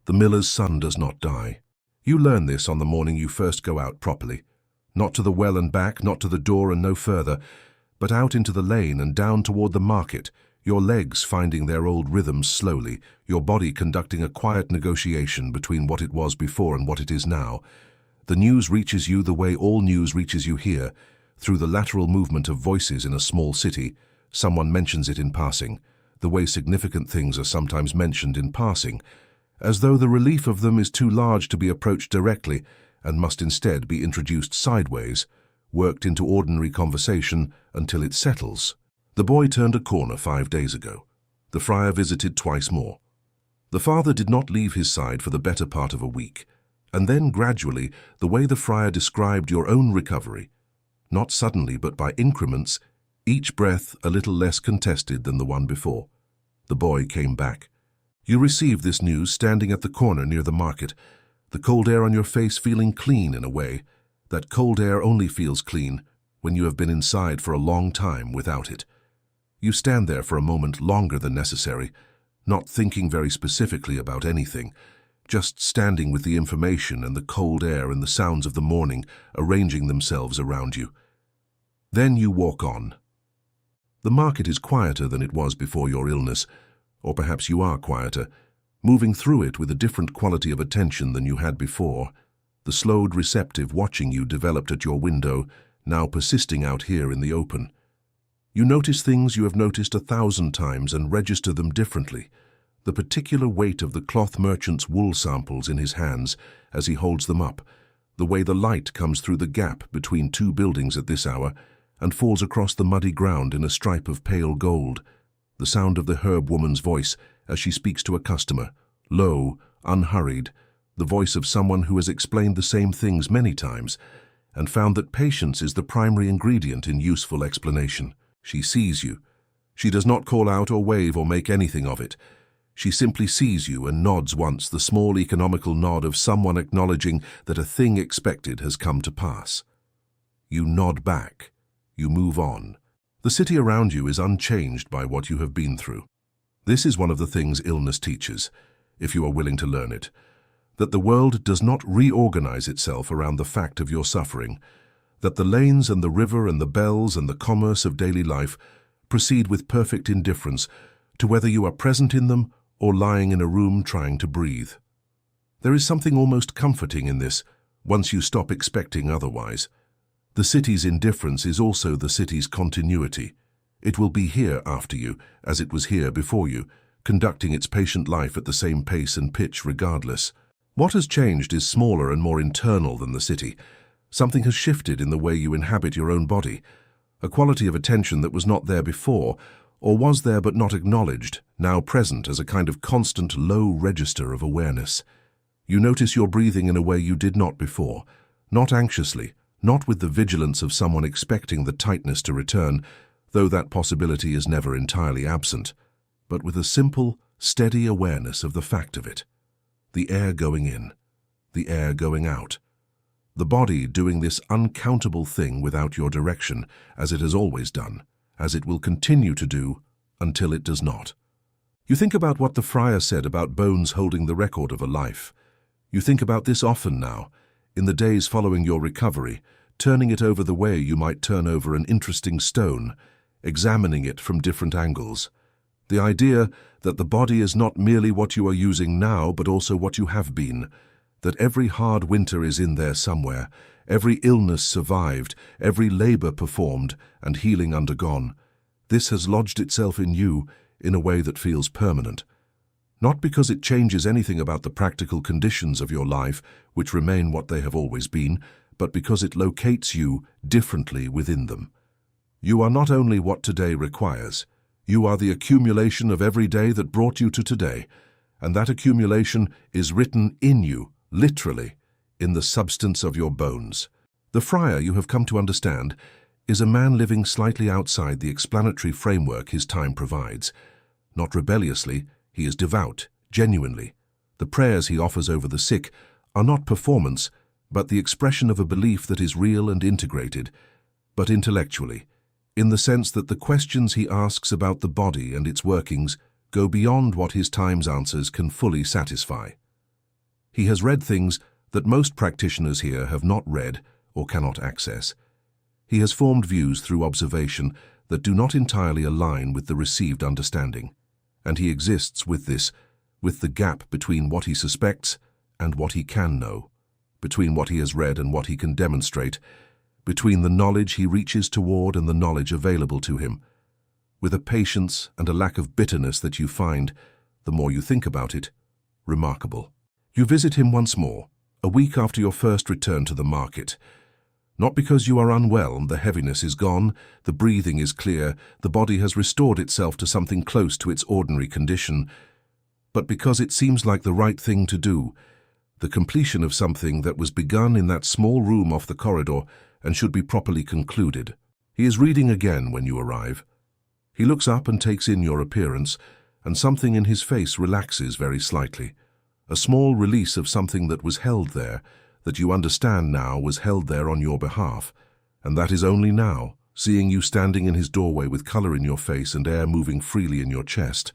The miller's son does not die. You learn this on the morning you first go out properly. Not to the well and back, not to the door and no further, but out into the lane and down toward the market, your legs finding their old rhythms slowly, your body conducting a quiet negotiation between what it was before and what it is now. The news reaches you the way all news reaches you here, through the lateral movement of voices in a small city. Someone mentions it in passing, the way significant things are sometimes mentioned in passing, as though the relief of them is too large to be approached directly and must instead be introduced sideways, worked into ordinary conversation until it settles. The boy turned a corner 5 days ago. The friar visited twice more. The father did not leave his side for the better part of a week, and then gradually, the way the friar described your own recovery, not suddenly but by increments, each breath a little less contested than the one before. The boy came back. You received this news standing at the corner near the market, the cold air on your face feeling clean in a way. That cold air only feels clean when you have been inside for a long time without it. You stand there for a moment longer than necessary, not thinking very specifically about anything, just standing with the information and the cold air and the sounds of the morning arranging themselves around you. Then you walk on. The market is quieter than it was before your illness, or perhaps you are quieter, moving through it with a different quality of attention than you had before, the slowed receptive watching you developed at your window, now persisting out here in the open. You notice things you have noticed 1,000 times and register them differently. The particular weight of the cloth merchant's wool samples in his hands as he holds them up, the way the light comes through the gap between two buildings at this hour and falls across the muddy ground in a stripe of pale gold, the sound of the herb woman's voice as she speaks to a customer, low, unhurried, the voice of someone who has explained the same things many times and found that patience is the primary ingredient in useful explanation. She sees you. She does not call out or wave or make anything of it. She simply sees you and nods once, the small economical nod of someone acknowledging that a thing expected has come to pass. You nod back. You move on. The city around you is unchanged by what you have been through. This is one of the things illness teaches, if you are willing to learn it, that the world does not reorganize itself around the fact of your suffering, that the lanes and the river and the bells and the commerce of daily life proceed with perfect indifference to whether you are present in them or lying in a room trying to breathe. There is something almost comforting in this, once you stop expecting otherwise. The city's indifference is also the city's continuity. It will be here after you, as it was here before you, conducting its patient life at the same pace and pitch regardless. What has changed is smaller and more internal than the city. Something has shifted in the way you inhabit your own body, a quality of attention that was not there before, Or was there but not acknowledged, now present as a kind of constant low register of awareness? You notice your breathing in a way you did not before, not anxiously, not with the vigilance of someone expecting the tightness to return, though that possibility is never entirely absent, but with a simple, steady awareness of the fact of it. The air going in, the air going out. The body doing this uncountable thing without your direction, as it has always done, as it will continue to do until it does not. You think about what the friar said about bones holding the record of a life. You think about this often now, in the days following your recovery, turning it over the way you might turn over an interesting stone, examining it from different angles. The idea that the body is not merely what you are using now, but also what you have been, that every hard winter is in there somewhere, every illness survived, every labor performed, and healing undergone. This has lodged itself in you in a way that feels permanent. Not because it changes anything about the practical conditions of your life, which remain what they have always been, but because it locates you differently within them. You are not only what today requires, you are the accumulation of every day that brought you to today, and that accumulation is written in you, literally, in the substance of your bones. The friar, you have come to understand, is a man living slightly outside the explanatory framework his time provides. Not rebelliously, he is devout, genuinely. The prayers he offers over the sick are not performance, but the expression of a belief that is real and integrated, but intellectually, in the sense that the questions he asks about the body and its workings go beyond what his time's answers can fully satisfy. He has read things that most practitioners here have not read or cannot access. He has formed views through observation that do not entirely align with the received understanding, and he exists with this, with the gap between what he suspects and what he can know, between what he has read and what he can demonstrate, between the knowledge he reaches toward and the knowledge available to him, with a patience and a lack of bitterness that you find, the more you think about it, remarkable. You visit him once more, a week after your first return to the market. Not because you are unwell, the heaviness is gone, the breathing is clear, the body has restored itself to something close to its ordinary condition, but because it seems like the right thing to do, the completion of something that was begun in that small room off the corridor and should be properly concluded. He is reading again when you arrive. He looks up and takes in your appearance, and something in his face relaxes very slightly. A small release of something that was held there, that you understand now was held there on your behalf, and that is only now, seeing you standing in his doorway with color in your face and air moving freely in your chest,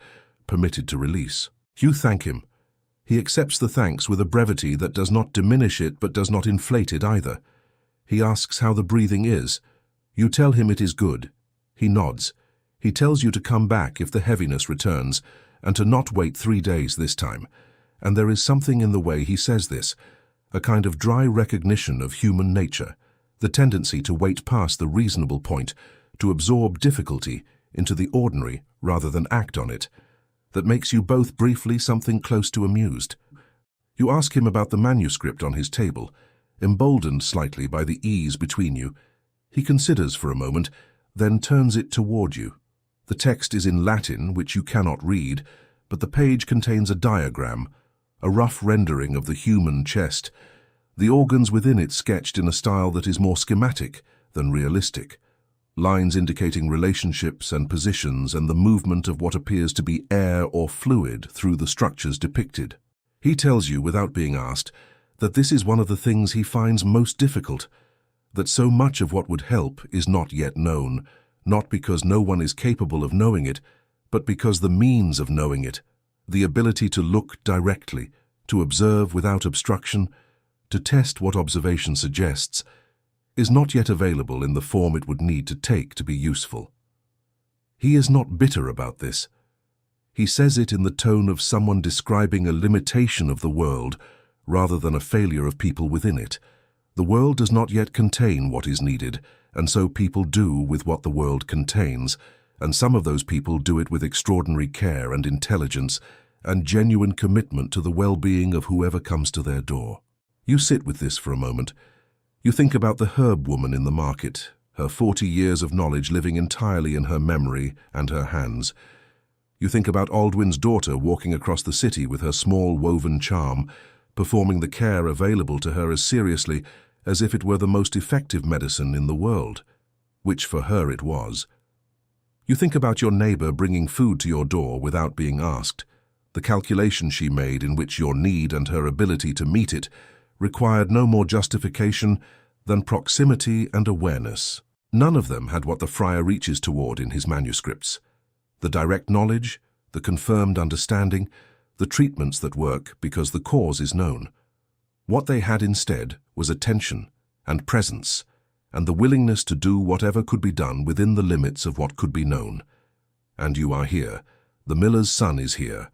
permitted to release. You thank him. He accepts the thanks with a brevity that does not diminish it but does not inflate it either. He asks how the breathing is. You tell him it is good. He nods. He tells you to come back if the heaviness returns, and to not wait 3 days this time. And there is something in the way he says this, a kind of dry recognition of human nature, the tendency to wait past the reasonable point, to absorb difficulty into the ordinary rather than act on it, that makes you both briefly something close to amused. You ask him about the manuscript on his table, emboldened slightly by the ease between you. He considers for a moment, then turns it toward you. The text is in Latin, which you cannot read, but the page contains a diagram, a rough rendering of the human chest, the organs within it sketched in a style that is more schematic than realistic, lines indicating relationships and positions and the movement of what appears to be air or fluid through the structures depicted. He tells you, without being asked, that this is one of the things he finds most difficult, that so much of what would help is not yet known, not because no one is capable of knowing it, but because the means of knowing it, the ability to look directly, to observe without obstruction, to test what observation suggests, is not yet available in the form it would need to take to be useful. He is not bitter about this. He says it in the tone of someone describing a limitation of the world rather than a failure of people within it. The world does not yet contain what is needed, and so people do with what the world contains, and some of those people do it with extraordinary care and intelligence and genuine commitment to the well-being of whoever comes to their door. You sit with this for a moment. You think about the herb woman in the market, her 40 years of knowledge living entirely in her memory and her hands. You think about Aldwyn's daughter walking across the city with her small woven charm, performing the care available to her as seriously as if it were the most effective medicine in the world, which for her it was. You think about your neighbor bringing food to your door without being asked, the calculation she made in which your need and her ability to meet it required no more justification than proximity and awareness. None of them had what the friar reaches toward in his manuscripts: the direct knowledge, the confirmed understanding, the treatments that work because the cause is known. What they had instead was attention and presence, and the willingness to do whatever could be done within the limits of what could be known. And you are here. The miller's son is here.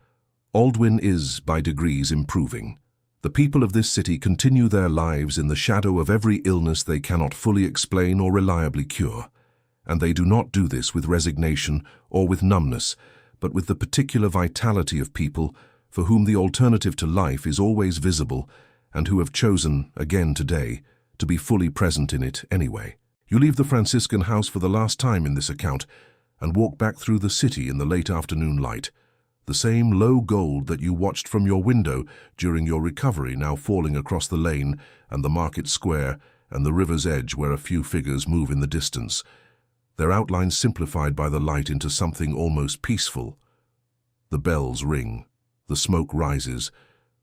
Aldwyn is, by degrees, improving. The people of this city continue their lives in the shadow of every illness they cannot fully explain or reliably cure. And they do not do this with resignation or with numbness, but with the particular vitality of people for whom the alternative to life is always visible and who have chosen, again today, to be fully present in it anyway. You leave the Franciscan house for the last time in this account and walk back through the city in the late afternoon light, the same low gold that you watched from your window during your recovery now falling across the lane and the market square and the river's edge where a few figures move in the distance, their outlines simplified by the light into something almost peaceful. The bells ring, the smoke rises,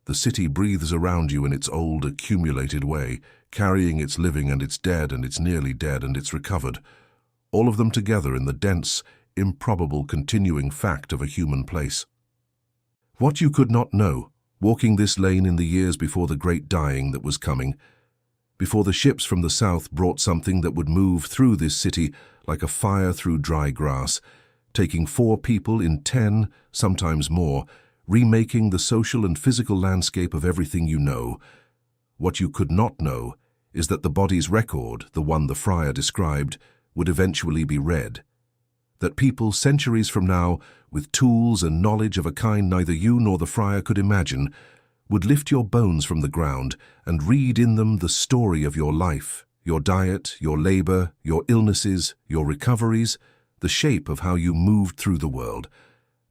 the city breathes around you in its old, accumulated way, carrying its living and its dead and its nearly dead and its recovered, all of them together in the dense, improbable, continuing fact of a human place. What you could not know, walking this lane in the years before the great dying that was coming, before the ships from the south brought something that would move through this city like a fire through dry grass, taking 4 people in 10, sometimes more, remaking the social and physical landscape of everything you know. What you could not know is that the body's record, the one the friar described, would eventually be read. That people centuries from now, with tools and knowledge of a kind neither you nor the friar could imagine, would lift your bones from the ground and read in them the story of your life, your diet, your labor, your illnesses, your recoveries, the shape of how you moved through the world.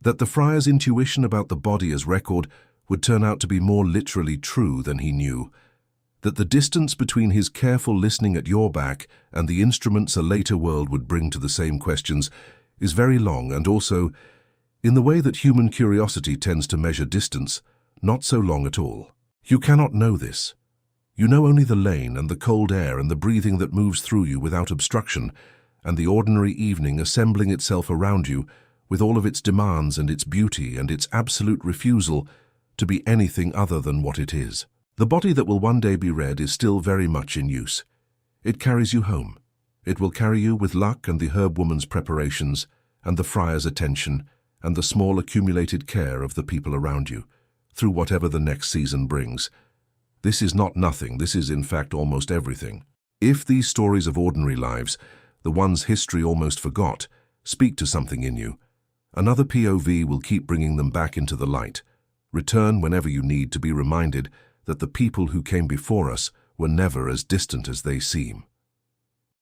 That the friar's intuition about the body as record would turn out to be more literally true than he knew. That the distance between his careful listening at your back and the instruments a later world would bring to the same questions is very long, and also, in the way that human curiosity tends to measure distance, not so long at all. You cannot know this. You know only the lane and the cold air and the breathing that moves through you without obstruction, and the ordinary evening assembling itself around you with all of its demands and its beauty and its absolute refusal to be anything other than what it is. The body that will one day be read is still very much in use. It carries you home. It will carry you with luck and the herb woman's preparations and the friar's attention and the small accumulated care of the people around you, through whatever the next season brings. This is not nothing, this is in fact almost everything. If these stories of ordinary lives, the ones history almost forgot, speak to something in you, Another POV will keep bringing them back into the light. Return whenever you need to be reminded that the people who came before us were never as distant as they seem.